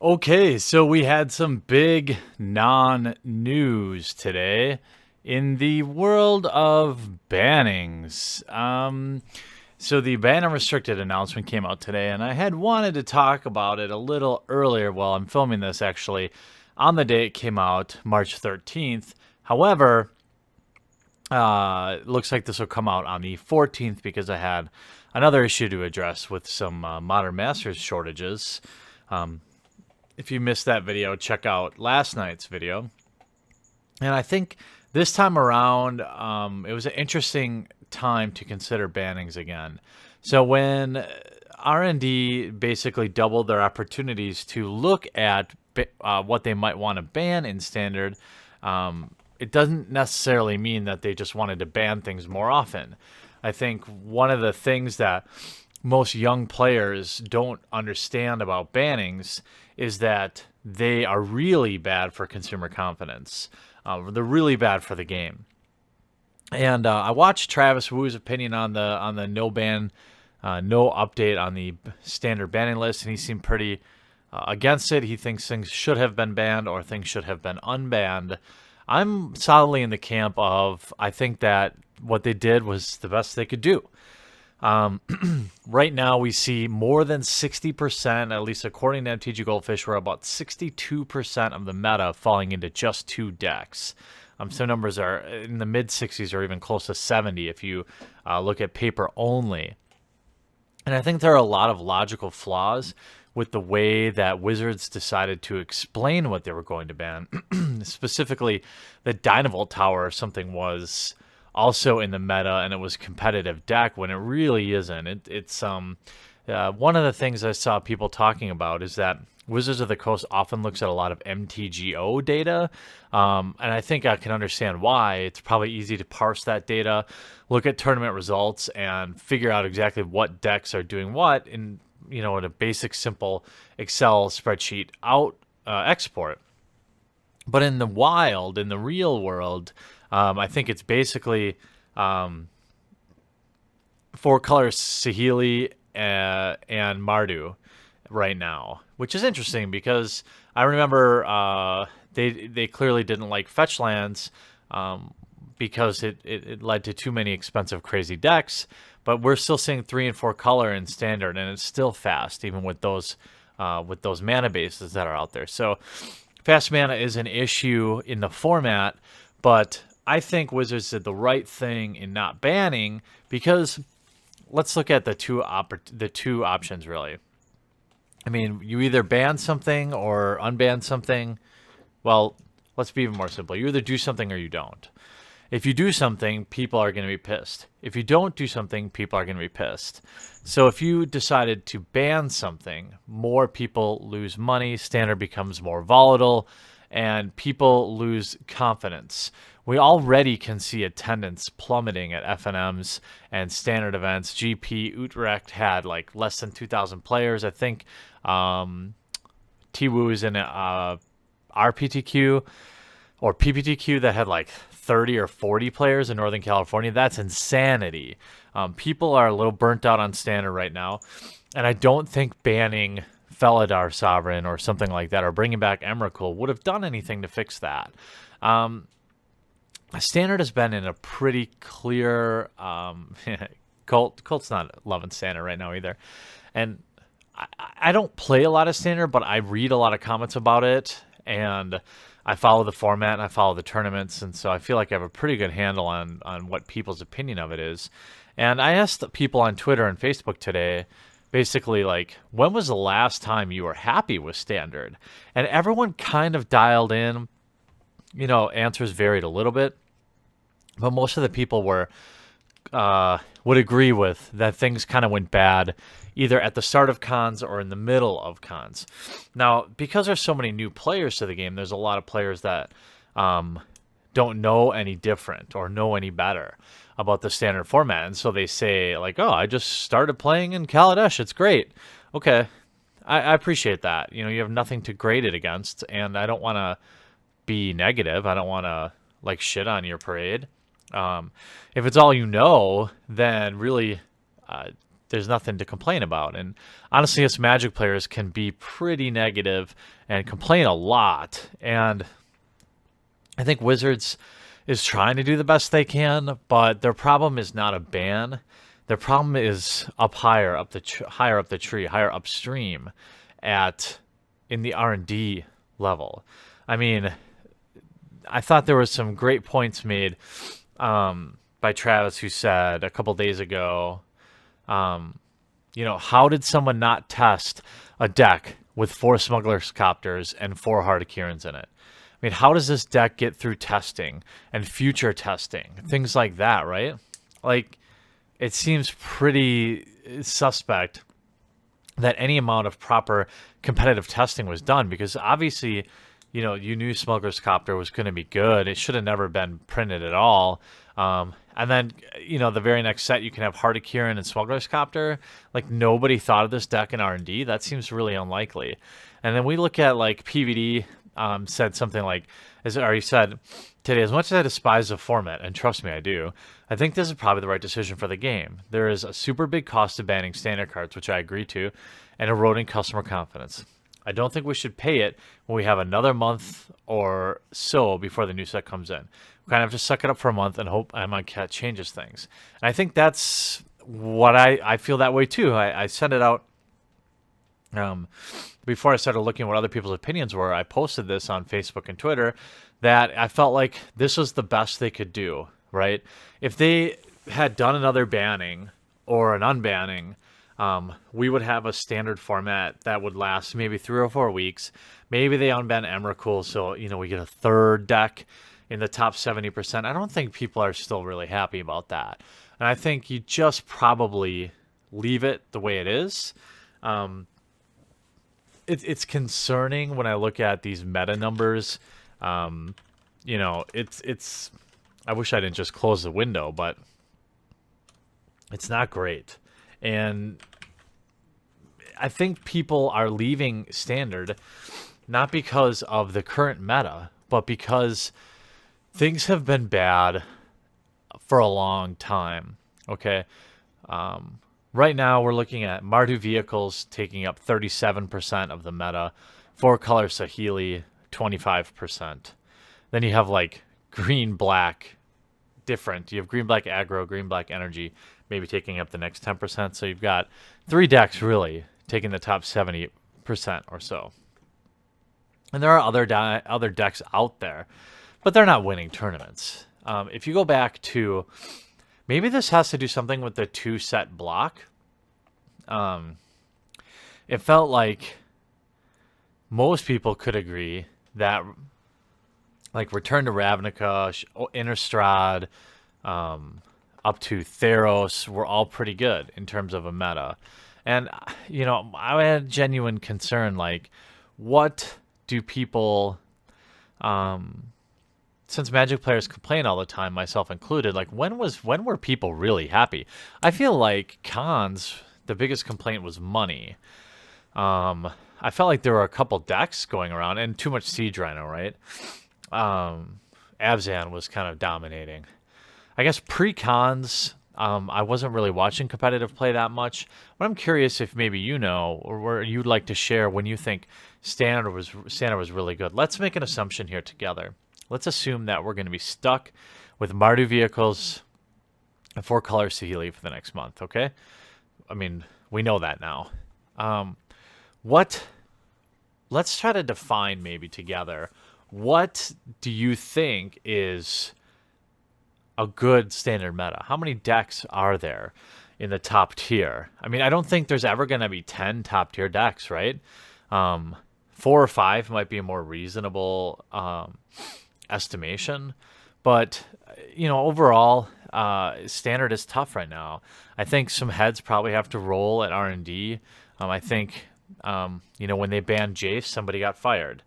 Okay, so we had some big non-news today in the world of bannings. So the ban and restricted announcement came out today, and I had wanted to talk about it a little earlier. Well, I'm filming this actually on the day it came out, March 13th. However, it looks like this will come out on the 14th because I had another issue to address with some Modern Masters shortages. If you missed that video, check out last night's video. And I think this time around, it was an interesting time to consider bannings again. So when R&D basically doubled their opportunities to look at what they might want to ban in Standard, it doesn't necessarily mean that they just wanted to ban things more often. I think one of the things that most young players don't understand about bannings is that they are really bad for consumer confidence. They're really bad for the game. And I watched Travis Wu's opinion on the no ban, no update on the standard banning list, and he seemed pretty against it. He thinks things should have been banned or things should have been unbanned. I'm solidly in the camp of I think that what they did was the best they could do. Right now, we see more than 60%, at least according to MTG Goldfish, we're about 62% of the meta falling into just two decks. Some numbers are in the mid 60s or even close to 70 if you look at paper only. And I think there are a lot of logical flaws with the way that Wizards decided to explain what they were going to ban. Specifically, the Dynavolt Tower or something was also in the meta and it was competitive deck when it really isn't. It's one of the things I saw people talking about is that Wizards of the Coast often looks at a lot of MTGO data, and I think I can understand why. It's probably easy to parse that data, look at tournament results, and figure out exactly what decks are doing what in in a basic, simple Excel spreadsheet export. But in the wild, in the real world, I think it's basically four colors Saheeli and Mardu right now, which is interesting because I remember they clearly didn't like fetch lands because it led to too many expensive, crazy decks. But we're still seeing 3 and 4 color in Standard, and it's still fast, even with those mana bases that are out there. So fast mana is an issue in the format, but I think Wizards did the right thing in not banning because let's look at the two options really. I mean, you either ban something or unban something. Well, let's be even more simple. You either do something or you don't. If you do something, people are going to be pissed. If you don't do something, people are going to be pissed. So if you decided to ban something, more people lose money, Standard becomes more volatile, and people lose confidence. We already can see attendance plummeting at FNMs and Standard events. GP Utrecht had like less than 2,000 players. I think T-Woo is in RPTQ or PPTQ that had like 30 or 40 players in Northern California. That's insanity. People are a little burnt out on Standard right now, and I don't think banning Felidar Sovereign or something like that or bringing back Emrakul would have done anything to fix that. Standard has been in a pretty clear Colt's not loving Standard right now either, and I don't play a lot of Standard, but I read a lot of comments about it, and I follow the format and I follow the tournaments, and so I feel like I have a pretty good handle on what people's opinion of it is. And I asked people on Twitter and Facebook today, basically like, when was the last time you were happy with Standard? And everyone kind of dialed in. Answers varied a little bit, but most of the people would agree with that things kind of went bad either at the start of cons or in the middle of cons. Now, because there's so many new players to the game, there's a lot of players that don't know any different or know any better about the Standard format. And so they say, like, oh, I just started playing in Kaladesh. It's great. Okay, I appreciate that. You have nothing to grade it against, and I don't want to be negative. I don't want to, like, shit on your parade. If it's all you know, then really there's nothing to complain about. And honestly, us Magic players can be pretty negative and complain a lot. And I think Wizards is trying to do the best they can, but their problem is not a ban. Their problem is up higher, higher up the tree, higher upstream, in the R&D level. I mean, I thought there was some great points made by Travis, who said a couple days ago, how did someone not test a deck with 4 Smuggler's Copters and 4 Heart-of-Kirans in it? I mean, how does this deck get through testing and future testing? Things like that, right? Like, it seems pretty suspect that any amount of proper competitive testing was done, because obviously, you knew Smuggler's Copter was going to be good. It should have never been printed at all. And then, the very next set, you can have Heart-of-Kiran and Smuggler's Copter. Like, nobody thought of this deck in R&D. That seems really unlikely. And then we look at, like, PVD said something like, he said, today, as much as I despise the format, and trust me, I do, I think this is probably the right decision for the game. There is a super big cost of banning standard cards, which I agree to, and eroding customer confidence. I don't think we should pay it when we have another month or so before the new set comes in. We kind of have to suck it up for a month and hope MonCat changes things. And I think that's what I feel that way too. I sent it out before I started looking at what other people's opinions were. I posted this on Facebook and Twitter that I felt like this was the best they could do, right? If they had done another banning or an unbanning, we would have a standard format that would last maybe 3 or 4 weeks. Maybe they unban Emrakul, so we get a third deck in the top 70%. I don't think people are still really happy about that, and I think you just probably leave it the way it is. It's concerning when I look at these meta numbers. It's. I wish I didn't just close the window, but it's not great. And I think people are leaving standard not because of the current meta, but because things have been bad for a long time. Okay. Right now we're looking at Mardu vehicles taking up 37% of the meta, 4-color Saheeli 25%. Then you have like green-black different. You have green-black aggro, green-black energy, maybe taking up the next 10%. So you've got 3 decks really taking the top 70% or so. And there are other decks out there, but they're not winning tournaments. If you go back to, maybe this has to do something with the 2-set block. It felt like most people could agree that like Return to Ravnica, Innistrad, up to Theros were all pretty good in terms of a meta. And, I had genuine concern, like, what do people, since Magic players complain all the time, myself included, like, when were people really happy? I feel like cons, the biggest complaint was money. I felt like there were a couple decks going around, and too much Siege Rhino, right? Abzan was kind of dominating. I guess pre-cons, I wasn't really watching competitive play that much, but I'm curious if maybe or you'd like to share when you think standard was really good. Let's make an assumption here together. Let's assume that we're going to be stuck with Mardu vehicles and 4-color Saheeli for the next month, okay? I mean, we know that now. Let's try to define maybe together, what do you think is a good standard meta? How many decks are there in the top tier? I mean, I don't think there's ever going to be 10 top tier decks, right? 4 or 5 might be a more reasonable estimation, but overall, standard is tough right now. I think some heads probably have to roll at R&D. I think when they banned Jace, somebody got fired.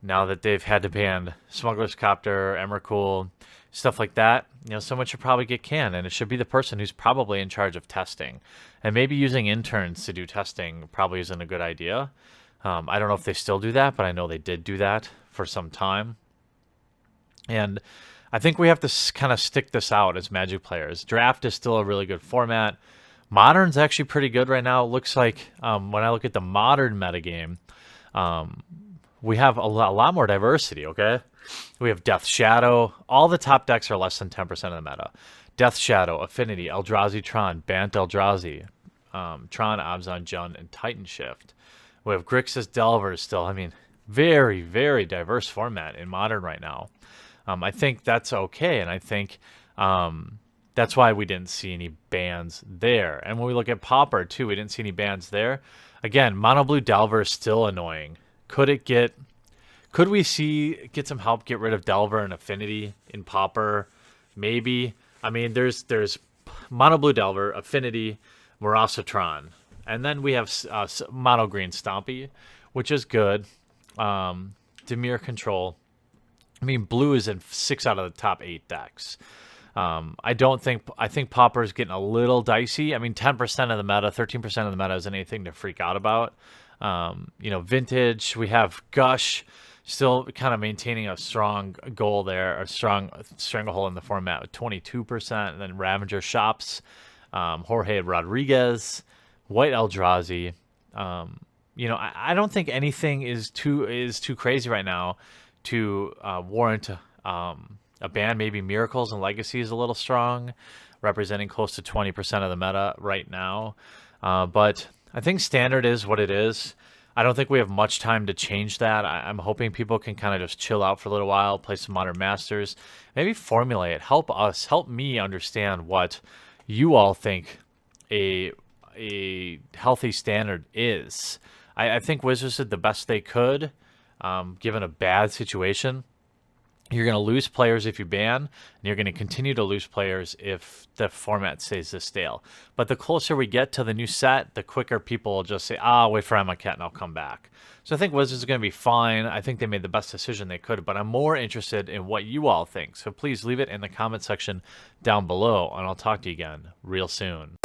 Now that they've had to ban Smuggler's Copter, Emrakul, stuff like that, someone should probably get canned, and it should be the person who's probably in charge of testing. And maybe using interns to do testing probably isn't a good idea. I don't know if they still do that, but I know they did do that for some time. And I think we have to kind of stick this out as Magic players. Draft is still a really good format. Modern's actually pretty good right now. It looks like when I look at the modern metagame, we have a lot more diversity, okay? We have Death Shadow. All the top decks are less than 10% of the meta. Death Shadow, Affinity, Eldrazi Tron, Bant Eldrazi, Tron, Abzan, Jund, and Titan Shift. We have Grixis Delvers still. I mean, very, very diverse format in Modern right now. I think that's okay, and I think that's why we didn't see any bans there. And when we look at Pauper, too, we didn't see any bans there. Again, Mono Blue Delver is still annoying. Could we get some help get rid of Delver and Affinity in Pauper? Maybe. I mean, there's Mono Blue Delver, Affinity, Morasatron. And then we have Mono Green Stompy, which is good. Dimir Control. I mean, blue is in 6 out of the top 8 decks. I think Pauper is getting a little dicey. I mean, 10% of the meta, 13% of the meta isn't anything to freak out about. Vintage, we have Gush still kind of maintaining a strong goal there, a strong stranglehold in the format with 22%. And then Ravager Shops, Jorge Rodriguez, White Eldrazi. I don't think anything is too crazy right now to warrant a ban. Maybe Miracles and Legacy is a little strong, representing close to 20% of the meta right now. But I think Standard is what it is. I don't think we have much time to change that. I'm hoping people can kind of just chill out for a little while, play some Modern Masters, maybe formulate, help me understand what you all think a healthy Standard is. I think Wizards did the best they could, given a bad situation. You're going to lose players if you ban, and you're going to continue to lose players if the format stays this stale. But the closer we get to the new set, the quicker people will just say, wait for Amonkhet and I'll come back. So I think Wizards are going to be fine. I think they made the best decision they could, but I'm more interested in what you all think. So please leave it in the comment section down below, and I'll talk to you again real soon.